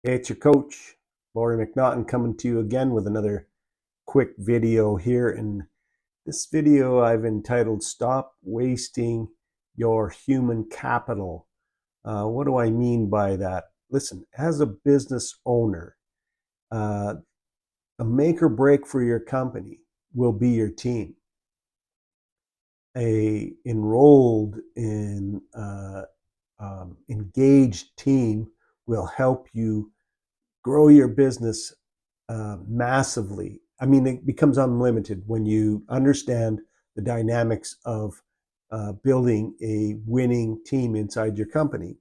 Hey, it's your coach, Laurie McNaughton, coming to you again with another quick video here. In this video, I've entitled Stop Wasting Your Human Capital. What do I mean by that? Listen, as a business owner, uh, a make or break for your company will be your team. A enrolled in engaged team will help you grow your business massively. I mean, it becomes unlimited when you understand the dynamics of building a winning team inside your company.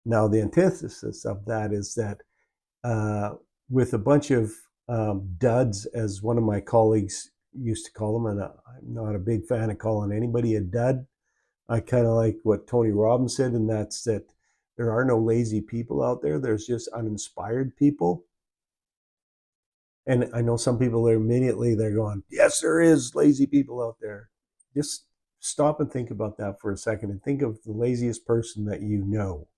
Now, the antithesis of that is that uh, with a bunch of duds, as one of my colleagues used to call them, and I'm not a big fan of calling anybody a dud. I kind of like what Tony Robbins said, and that's that there are no lazy people out there. There's just uninspired people. And I know some people are immediately they're going, yes, there is lazy people out there. Just stop and think about that for a second and think of the laziest person that you know.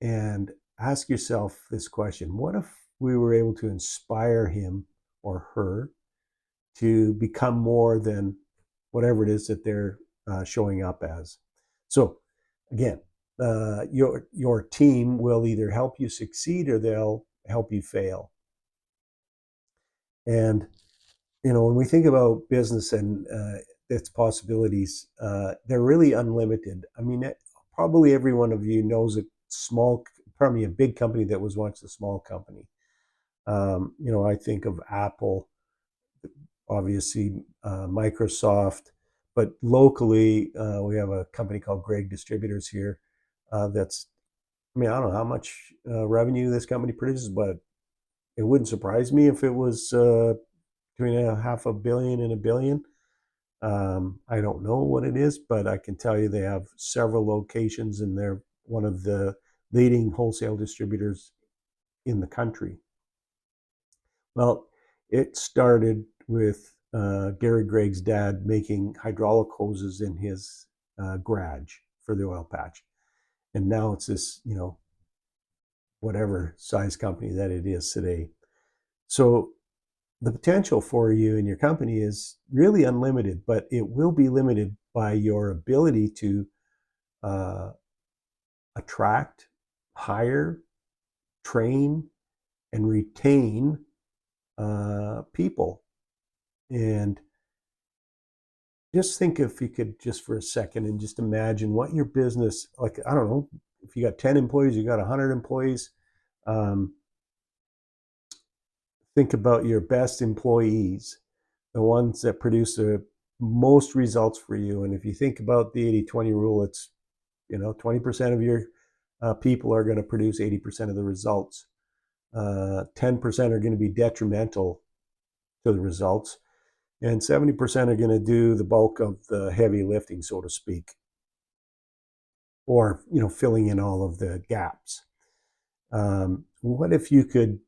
And ask yourself this question: what if we were able to inspire him or her to become more than whatever it is that they're showing up as? So again, your team will either help you succeed or they'll help you fail. And when we think about business and its possibilities, they're really unlimited. I mean, probably every one of you knows a probably a big company that was once a small company. I think of Apple, obviously, Microsoft, but locally, we have a company called Greg Distributors here. That's, I mean, I don't know how much revenue this company produces, but it wouldn't surprise me if it was between a half a billion and a billion. I don't know what it is, but I can tell you they have several locations and they're one of the leading wholesale distributors in the country. Well, it started with Gary Gregg's dad making hydraulic hoses in his garage for the oil patch. And now it's this, whatever size company that it is today. So the potential for you and your company is really unlimited, but it will be limited by your ability to uh, attract, hire, train, and retain people. And just think if you could just for a second and just imagine what your business, like, I don't know, if you got 10 employees, you got 100 employees, um, think about your best employees, the ones that produce the most results for you. And if you think about the 80-20 rule, it's 20% of your people are going to produce 80% of the results. 10% are going to be detrimental to the results, and 70% are going to do the bulk of the heavy lifting, so to speak, or filling in all of the gaps. What if you could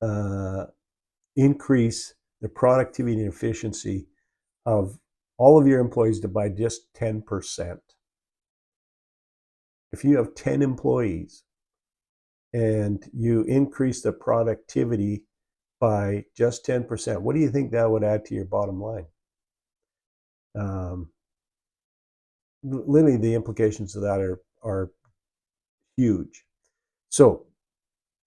uh, increase the productivity and efficiency of all of your employees to by just 10%? If you have 10 employees and you increase the productivity by just 10%, what do you think that would add to your bottom line? Um, Literally, the implications of that are huge. So,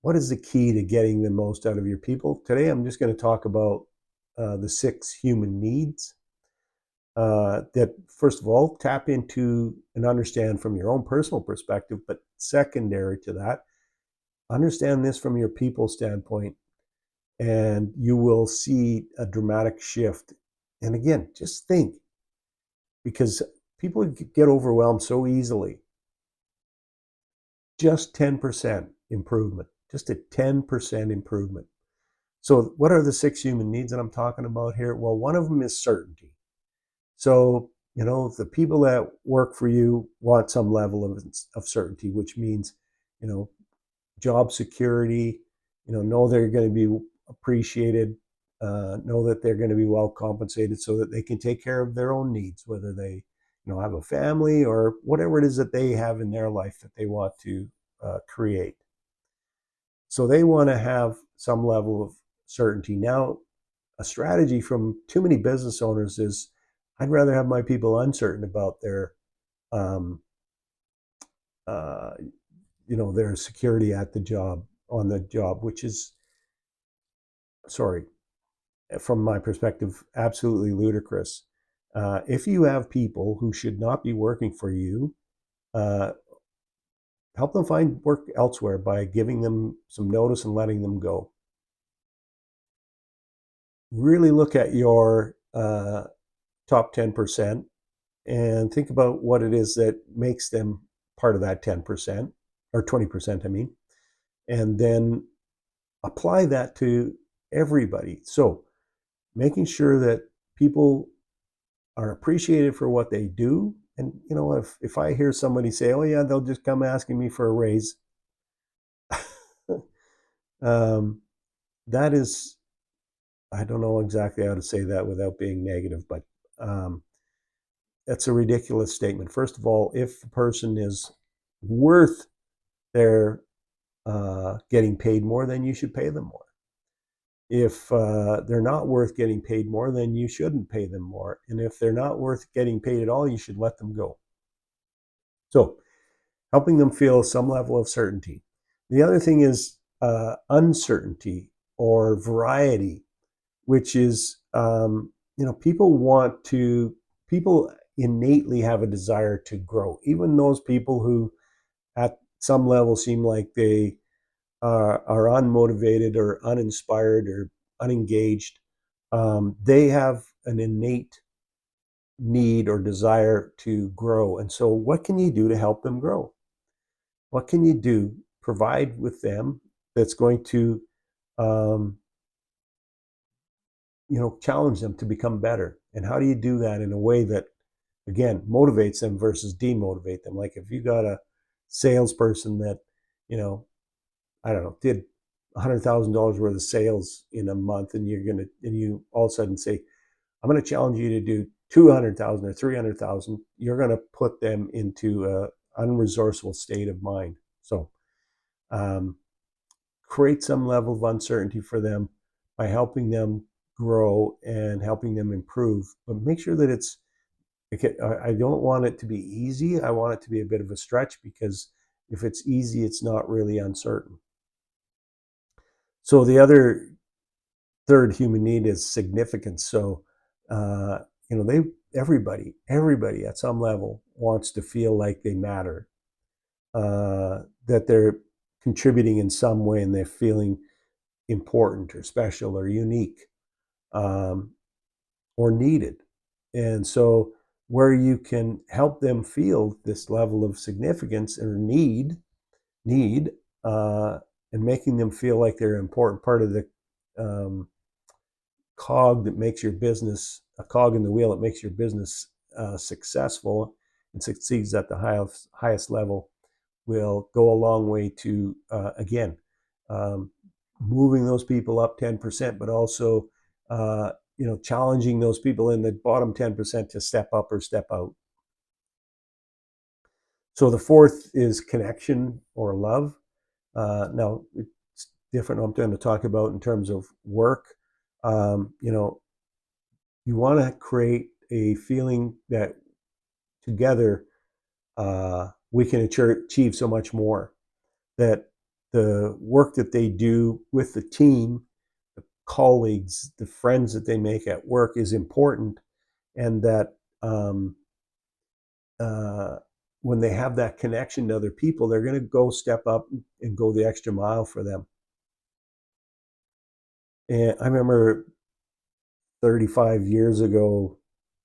what is the key to getting the most out of your people? Today, I'm just going to talk about the 6 human needs that, first of all, tap into and understand from your own personal perspective, but secondary to that, understand this from your people standpoint, and you will see a dramatic shift. And again, just think, because people get overwhelmed so easily. Just 10% improvement, just a 10% improvement. So, what are the 6 human needs that I'm talking about here? Well, one of them is certainty. So, the people that work for you want some level of certainty, which means, you know, job security, know they're going to be appreciated, know that they're going to be well compensated so that they can take care of their own needs, whether they, have a family or whatever it is that they have in their life that they want to create. So they want to have some level of certainty. Now, a strategy from too many business owners is I'd rather have my people uncertain about their um, uh, their security at the job, on the job, which is, sorry, from my perspective, absolutely ludicrous. If you have people who should not be working for you, uh, help them find work elsewhere by giving them some notice and letting them go. Really look at your top 10% and think about what it is that makes them part of that 10% or 20%, I mean, and then apply that to everybody. So making sure that people are appreciated for what they do. And if I hear somebody say, "Oh yeah, they'll just come asking me for a raise," um, that is, I don't know exactly how to say that without being negative, but um, that's a ridiculous statement. First of all, if the person is worth their getting paid more, then you should pay them more. If they're not worth getting paid more, then you shouldn't pay them more. And if they're not worth getting paid at all, you should let them go. So, helping them feel some level of certainty. The other thing is uncertainty or variety, which is, people innately have a desire to grow. Even those people who at some level seem like they are unmotivated or uninspired or unengaged, they have an innate need or desire to grow. And so, what can you do to help them grow? What can you do? Provide with them that's going to, um, challenge them to become better. And how do you do that in a way that, again, motivates them versus demotivate them? Like if you got a salesperson that, you know, I don't know, did $100,000 worth of sales in a month, and you all of a sudden say, "I'm going to challenge you to do 200,000 or 300,000." You're going to put them into a unresourceful state of mind. So, um, create some level of uncertainty for them by helping them grow and helping them improve. But make sure that it's, I don't want it to be easy. I want it to be a bit of a stretch, because if it's easy, it's not really uncertain. So the other third human need is significance. So, uh, everybody at some level wants to feel like they matter, that they're contributing in some way, and they're feeling important or special or unique, um, or needed. And so, where you can help them feel this level of significance or need, uh, and making them feel like they're an important part of the um, cog that makes your business a cog in the wheel that makes your business successful and succeeds at the highest level, will go a long way to, again, um, moving those people up 10%, but also, challenging those people in the bottom 10% to step up or step out. So the fourth is connection or love. Now it's different. I'm going to talk about in terms of work. You want to create a feeling that together, we can achieve so much more, that the work that they do with the team, the colleagues, the friends that they make at work is important, and that, uh, when they have that connection to other people, they're going to go step up and go the extra mile for them. And I remember 35 years ago,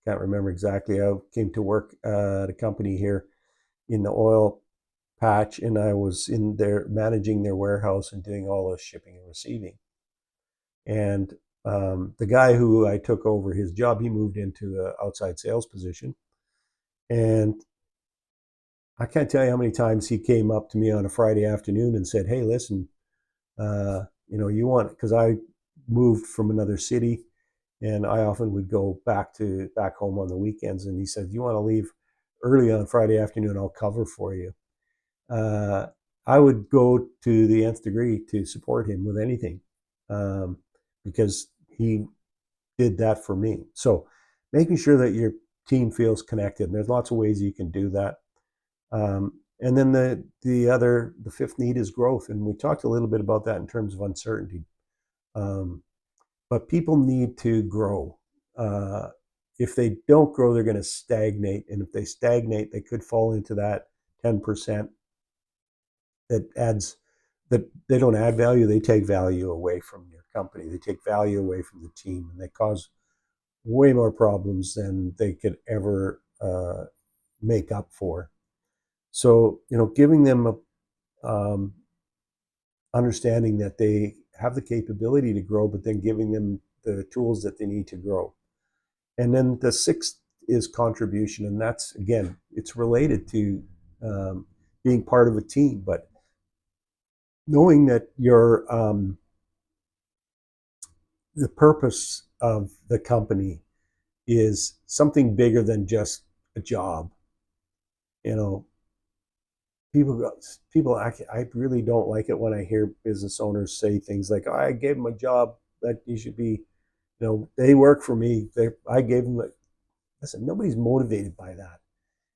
can't remember exactly, I came to work at a company here in the oil patch, and I was in there managing their warehouse and doing all the shipping and receiving. And the guy who I took over his job, he moved into an outside sales position. And I can't tell you how many times he came up to me on a Friday afternoon and said, "Hey, listen, you want," because I moved from another city, and I often would go back home on the weekends. And he said, "You want to leave early on Friday afternoon? I'll cover for you." I would go to the nth degree to support him with anything, um, because he did that for me. So making sure that your team feels connected. And there's lots of ways you can do that. And then the fifth need is growth, and we talked a little bit about that in terms of uncertainty. Um, but people need to grow. Uh, if they don't grow, they're going to stagnate, and if they stagnate, they could fall into that 10% that adds that they don't add value. They take value away from your company. They take value away from the team, and they cause way more problems than they could ever make up for. So, giving them understanding that they have the capability to grow, but then giving them the tools that they need to grow. And then the sixth is contribution, and that's again, it's related to being part of a team, but knowing that the purpose of the company is something bigger than just a job. You know, I really don't like it when I hear business owners say things like, oh, I gave them a job that you should be, they work for me. I gave them. Listen, nobody's motivated by that.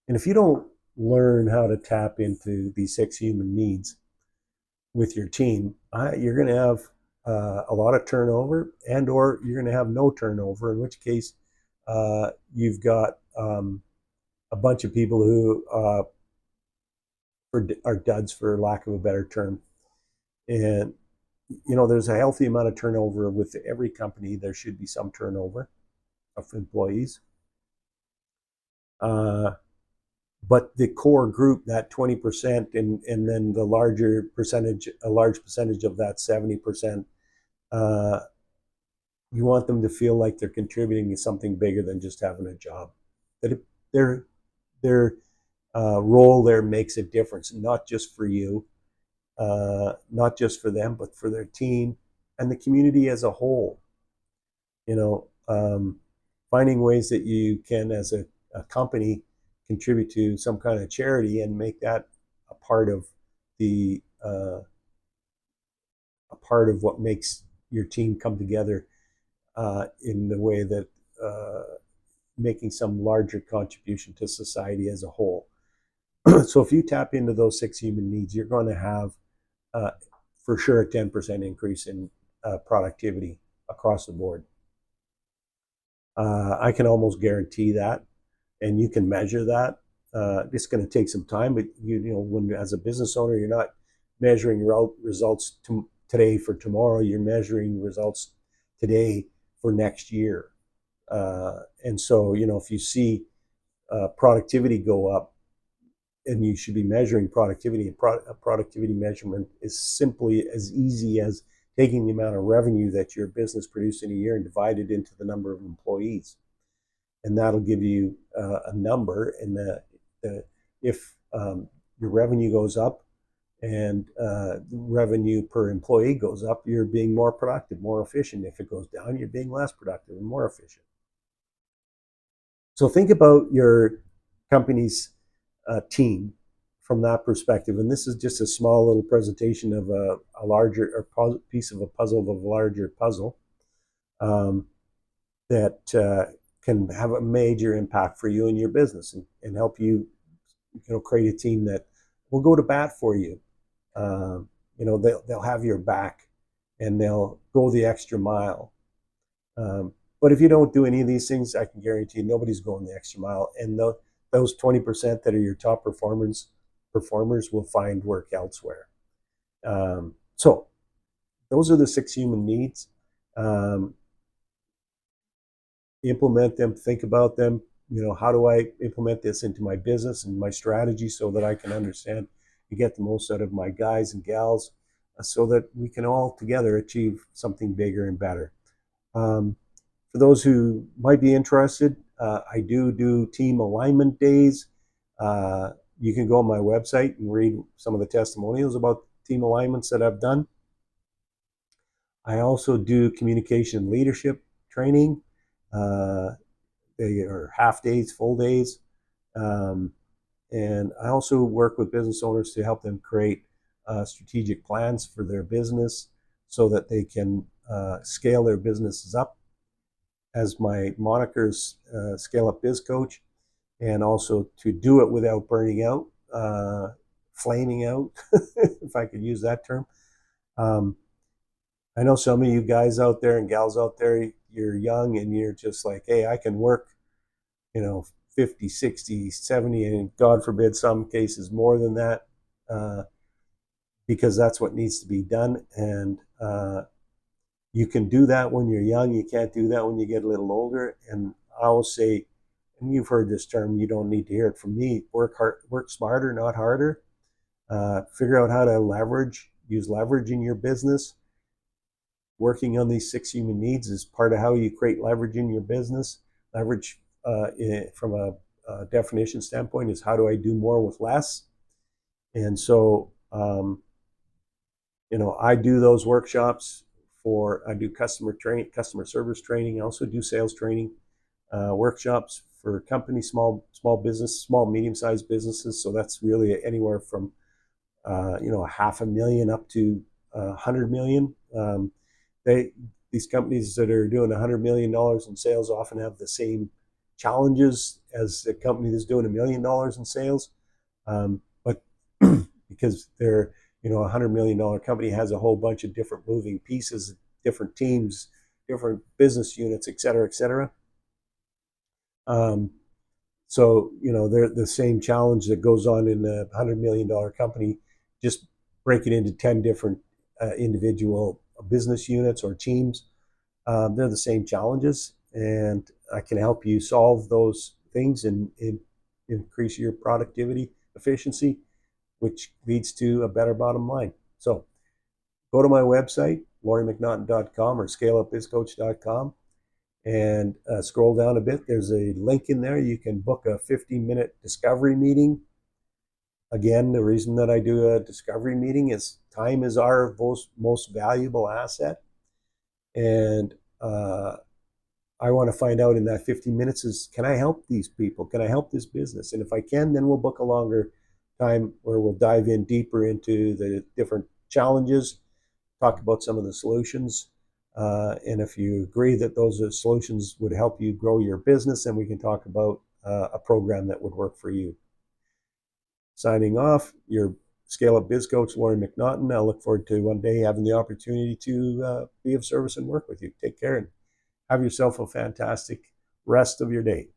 And if you don't learn how to tap into these six human needs with your team, you're going to have a lot of turnover, and or you're going to have no turnover, in which case you've got a bunch of people who are duds, for lack of a better term. And there's a healthy amount of turnover with every company. There should be some turnover of employees. But the core group, that 20%, and then the larger percentage, a large percentage of that 70%, uh, you want them to feel like they're contributing to something bigger than just having a job. That their role there makes a difference, not just for you, not just for them, but for their team and the community as a whole. You know, finding ways that you can, as a company, contribute to some kind of charity and make that a part of the a part of what makes your team come together in the way that making some larger contribution to society as a whole. So if you tap into those six human needs, you're going to have uh, for sure a 10% increase in productivity across the board. I can almost guarantee that, and you can measure that. It's going to take some time, but when as a business owner, you're not measuring results today for tomorrow. You're measuring results today for next year. And so, if you see productivity go up, and you should be measuring productivity, and productivity measurement is simply as easy as taking the amount of revenue that your business produced in a year and divide it into the number of employees, and that'll give you a number. And if your revenue goes up and revenue per employee goes up, you're being more productive, more efficient. If it goes down, you're being less productive and more efficient. So think about your company's team from that perspective. And this is just a small little presentation of a larger piece of a puzzle of a larger puzzle um, that can have a major impact for you and your business, and help you, create a team that will go to bat for you. They'll have your back, and they'll go the extra mile. But if you don't do any of these things, I can guarantee you nobody's going the extra mile. And those 20% that are your top performers will find work elsewhere. So those are the six human needs. Um, Implement them, think about them. How do I implement this into my business and my strategy so that I can understand and get the most out of my guys and gals, so that we can all together achieve something bigger and better. For those who might be interested, I do team alignment days. You can go on my website and read some of the testimonials about team alignments that I've done. I also do communication leadership training. They are half days, full days. And I also work with business owners to help them create strategic plans for their business so that they can scale their businesses up. As my monikers, Scale Up Biz Coach, and also to do it without burning out, flaming out, if I could use that term. Um, I know some of you guys out there and gals out there, you're young and you're just like, hey, I can work, 50, 60, 70, and God forbid, some cases more than that, because that's what needs to be done. And you can do that when you're young. You can't do that when you get a little older. And I will say, and you've heard this term, you don't need to hear it from me, work hard, work smarter, not harder. Figure out how to use leverage in your business. Working on these 6 human needs is part of how you create leverage in your business. Leverage, from a definition standpoint, is how do I do more with less? And so, I do those workshops I do customer service training. I also do sales training workshops for companies, small business, small, medium-sized businesses. So that's really anywhere from, $500,000 up to 100 million. These companies that are doing $100 million in sales often have the same challenges as the company that's doing $1 million in sales, but because they're $100 million company has a whole bunch of different moving pieces, different teams, different business units, et cetera, et cetera. So they're the same challenge that goes on in a $100 million company, just break it into 10 different individual business units or teams. They're the same challenges, and I can help you solve those things and increase your productivity, efficiency, which leads to a better bottom line. So go to my website, lauriemcnaughton.com or scaleupbizcoach.com, and scroll down a bit. There's a link in there. You can book a 15-minute discovery meeting. Again, the reason that I do a discovery meeting is time is our most valuable asset. And I want to find out in that 15 minutes is, can I help these people? Can I help this business? And if I can, then we'll book a longer time where we'll dive in deeper into the different challenges, talk about some of the solutions. And if you agree that those solutions would help you grow your business, then we can talk about a program that would work for you. Signing off, your Scale Up Biz Coach, Laurie McNaughton. I look forward to one day having the opportunity to be of service and work with you. Take care and have yourself a fantastic rest of your day.